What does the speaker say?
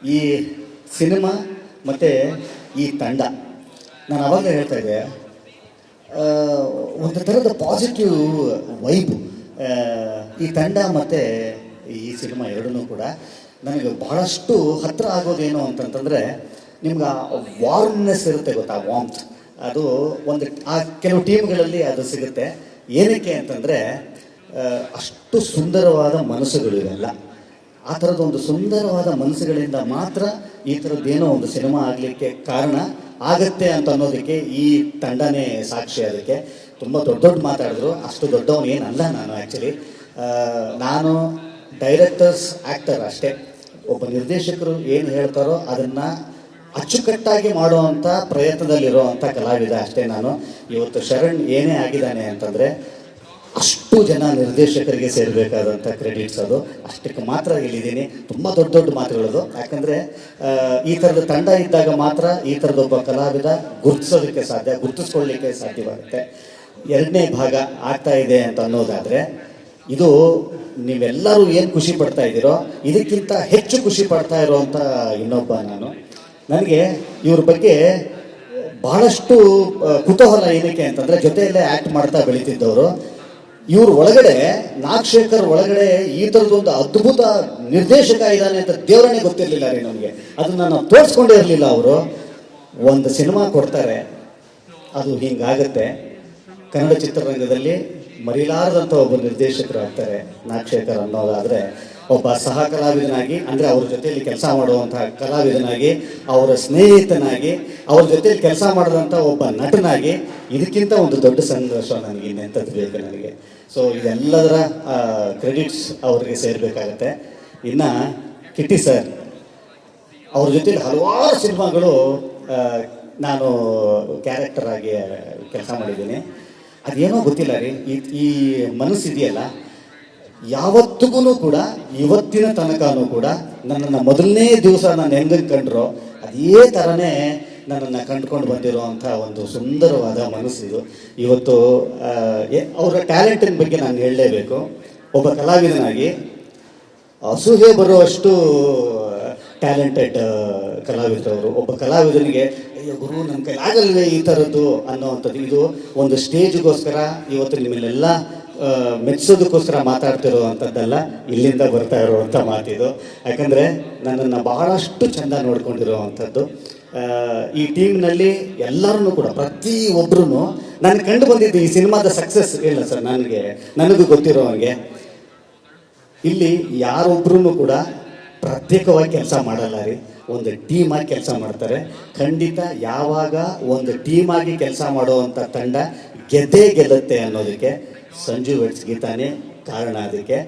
ಈ ಸಿನಿಮಾ ಮತ್ತು ಈ ತಂಡ, ನಾನು ಅವಾಗ ಹೇಳ್ತಾ ಇದ್ದೆ, ಒಂದು ಥರದ ಪಾಸಿಟಿವ್ ವೈಬು ಈ ತಂಡ ಮತ್ತು ಈ ಸಿನಿಮಾ ಎರಡೂ ಕೂಡ ನನಗೆ ಬಹಳಷ್ಟು ಹತ್ತಿರ ಆಗೋದೇನು ಅಂತಂತಂದರೆ, ನಿಮ್ಗೆ ಆ ವಾರ್ಮ್ನೆಸ್ ಇರುತ್ತೆ ಗೊತ್ತಾ, ವಾಮ್ತ್. ಅದು ಒಂದು ಆ ಕೆಲವು ಟೀಮ್ಗಳಲ್ಲಿ ಅದು ಸಿಗುತ್ತೆ. ಏನಕ್ಕೆ ಅಂತಂದರೆ ಅಷ್ಟು ಸುಂದರವಾದ ಮನಸ್ಸುಗಳು ಇವೆಲ್ಲ. ಆ ಥರದ ಒಂದು ಸುಂದರವಾದ ಮನಸ್ಸುಗಳಿಂದ ಮಾತ್ರ ಈ ಥರದ್ದೇನೋ ಒಂದು ಸಿನಿಮಾ ಆಗಲಿಕ್ಕೆ ಕಾರಣ ಆಗತ್ತೆ ಅಂತ ಅನ್ನೋದಕ್ಕೆ ಈ ತಂಡನೇ ಸಾಕ್ಷಿ. ಅದಕ್ಕೆ ತುಂಬ ದೊಡ್ಡ ದೊಡ್ಡ ಮಾತಾಡಿದ್ರು, ಅಷ್ಟು ದೊಡ್ಡವನು ಏನಲ್ಲ ನಾನು. ಆ್ಯಕ್ಚುಲಿ ನಾನು ಡೈರೆಕ್ಟರ್ಸ್ ಆ್ಯಕ್ಟರ್ ಅಷ್ಟೇ. ಒಬ್ಬ ನಿರ್ದೇಶಕರು ಏನು ಹೇಳ್ತಾರೋ ಅದನ್ನು ಅಚ್ಚುಕಟ್ಟಾಗಿ ಮಾಡುವಂಥ ಪ್ರಯತ್ನದಲ್ಲಿರುವಂಥ ಕಲಾವಿದ ಅಷ್ಟೇ ನಾನು. ಇವತ್ತು ಶರಣ್ ಏನೇ ಆಗಿದ್ದಾನೆ ಅಂತಂದರೆ ಅಷ್ಟು ಜನ ನಿರ್ದೇಶಕರಿಗೆ ಸೇರಬೇಕಾದಂಥ ಕ್ರೆಡಿಟ್ಸ್, ಅದು ಅಷ್ಟಕ್ಕೆ ಮಾತ್ರ ಇಲ್ಲಿದ್ದೀನಿ. ತುಂಬ ದೊಡ್ಡ ದೊಡ್ಡ ಮಾತುಗಳದು. ಯಾಕಂದರೆ ಈ ಥರದ ತಂಡ ಇದ್ದಾಗ ಮಾತ್ರ ಈ ಥರದೊಬ್ಬ ಕಲಾವಿದ ಗುರುತಿಸೋದಕ್ಕೆ ಸಾಧ್ಯ, ಗುರುತಿಸ್ಕೊಳ್ಳಿಕ್ಕೆ ಸಾಧ್ಯವಾಗುತ್ತೆ. ಎರಡನೇ ಭಾಗ ಆಗ್ತಾ ಇದೆ ಅಂತ ಅನ್ನೋದಾದರೆ, ಇದು ನೀವೆಲ್ಲರೂ ಏನು ಖುಷಿ ಪಡ್ತಾ ಇದ್ದೀರೋ ಇದಕ್ಕಿಂತ ಹೆಚ್ಚು ಖುಷಿ ಪಡ್ತಾ ಇರೋವಂಥ ಇನ್ನೊಬ್ಬ ನಾನು. ನನಗೆ ಇವ್ರ ಬಗ್ಗೆ ಬಹಳಷ್ಟು ಕುತೂಹಲ. ಏನಕ್ಕೆ ಅಂತಂದರೆ, ಜೊತೆಯಲ್ಲೇ ಆ್ಯಕ್ಟ್ ಮಾಡ್ತಾ ಬೆಳೀತಿದ್ದವರು. ಇವ್ರ ಒಳಗಡೆ, ನಾಗಶೇಖರ್ ಒಳಗಡೆ ಈ ಥರದೊಂದು ಅದ್ಭುತ ನಿರ್ದೇಶಕ ಇದ್ದಾನೆ ಅಂತ ದೇವರನ್ನೇ ಗೊತ್ತಿರಲಿಲ್ಲ ರೀ ನಮಗೆ. ಅದನ್ನು ನಾವು ತೋರಿಸ್ಕೊಂಡೇ ಇರಲಿಲ್ಲ. ಅವರು ಒಂದು ಸಿನಿಮಾ ಕೊಡ್ತಾರೆ, ಅದು ಹೀಗಾಗತ್ತೆ. ಕನ್ನಡ ಚಿತ್ರರಂಗದಲ್ಲಿ ಮರಿಲಾರದಂಥ ಒಬ್ಬ ನಿರ್ದೇಶಕರು ಆಗ್ತಾರೆ ನಾಗಶೇಖರ್ ಅನ್ನೋದಾದರೆ, ಒಬ್ಬ ಸಹ ಕಲಾವಿದನಾಗಿ, ಅಂದರೆ ಅವ್ರ ಜೊತೆಯಲ್ಲಿ ಕೆಲಸ ಮಾಡುವಂಥ ಕಲಾವಿದನಾಗಿ, ಅವರ ಸ್ನೇಹಿತನಾಗಿ, ಅವ್ರ ಜೊತೆಯಲ್ಲಿ ಕೆಲಸ ಮಾಡಿದಂಥ ಒಬ್ಬ ನಟನಾಗಿ, ಇದಕ್ಕಿಂತ ಒಂದು ದೊಡ್ಡ ಸಂತೋಷ ನನಗೆ ಇನ್ನೆಂಥದ್ದು ಬೇಕು ನನಗೆ. ಸೊ ಇದೆಲ್ಲದರ ಕ್ರೆಡಿಟ್ಸ್ ಅವ್ರಿಗೆ ಸೇರಬೇಕಾಗತ್ತೆ. ಇನ್ನು ಕಿಟ್ಟಿ ಸರ್, ಅವ್ರ ಜೊತೆಲಿ ಹಲವಾರು ಸಿನಿಮಾಗಳು ನಾನು ಕ್ಯಾರೆಕ್ಟರ್ ಆಗಿ ಕೆಲಸ ಮಾಡಿದ್ದೀನಿ. ಅದೇನೋ ಗೊತ್ತಿಲ್ಲ ರೀ, ಈ ಮನಸ್ಸಿದೆಯಲ್ಲ, ಯಾವತ್ತಿಗೂ ಕೂಡ ಇವತ್ತಿನ ತನಕನೂ ಕೂಡ ನನ್ನನ್ನು ಮೊದಲನೇ ದಿವಸ ನಾನು ಹೆಂಗೆ ಕಂಡ್ರೋ ಅದೇ ಥರನೇ ನನ್ನನ್ನು ಕಂಡುಕೊಂಡು ಬಂದಿರುವಂಥ ಒಂದು ಸುಂದರವಾದ ಮನಸ್ಸಿದು. ಇವತ್ತು ಅವರ ಟ್ಯಾಲೆಂಟಿನ ಬಗ್ಗೆ ನಾನು ಹೇಳಲೇಬೇಕು. ಒಬ್ಬ ಕಲಾವಿದನಾಗಿ ಅಸೂಹೆ ಬರುವಷ್ಟು ಟ್ಯಾಲೆಂಟೆಡ್ ಕಲಾವಿದರವರು. ಒಬ್ಬ ಕಲಾವಿದನಿಗೆ ಅಯ್ಯೋ ಗುರು, ನನ್ನ ಕೈಲಾಗಲ್ವೇ ಈ ಥರದ್ದು ಅನ್ನೋವಂಥದ್ದು. ಇದು ಒಂದು ಸ್ಟೇಜ್ಗೋಸ್ಕರ ಇವತ್ತು ನಿಮ್ಮಲ್ಲೆಲ್ಲ ಮೆಚ್ಚೋದಕ್ಕೋಸ್ಕರ ಮಾತಾಡ್ತಿರುವಂಥದ್ದಲ್ಲ, ಇಲ್ಲಿಂದ ಬರ್ತಾ ಇರುವಂಥ ಮಾತಿದು. ಯಾಕಂದರೆ ನನ್ನನ್ನು ಬಹಳಷ್ಟು ಚೆಂದ ನೋಡ್ಕೊಂಡಿರುವಂಥದ್ದು. ಈ ಟೀಮ್ನಲ್ಲಿ ಎಲ್ಲರೂ ಕೂಡ ಪ್ರತಿಯೊಬ್ಬರೂ ನಾನು ಕಂಡು ಬಂದಿದ್ದು ಈ ಸಿನಿಮಾದ ಸಕ್ಸಸ್ ಇಲ್ಲ ಸರ್, ನನಗೂ ಗೊತ್ತಿರೋ ಹಾಗೆ ಇಲ್ಲಿ ಯಾರೊಬ್ಬರೂ ಕೂಡ ಪ್ರತ್ಯೇಕವಾಗಿ ಕೆಲಸ ಮಾಡಲ್ಲ ರೀ, ಒಂದು ಟೀಮಾಗಿ ಕೆಲಸ ಮಾಡ್ತಾರೆ. ಖಂಡಿತ ಯಾವಾಗ ಒಂದು ಟೀಮಾಗಿ ಕೆಲಸ ಮಾಡುವಂಥ ತಂಡ ಗೆದ್ದೇ ಗೆಲ್ಲುತ್ತೆ ಅನ್ನೋದಕ್ಕೆ ಸಂಜು ವೆಟ್ಸ್ ಗೀತಾನೇ ಕಾರಣ. ಅದಕ್ಕೆ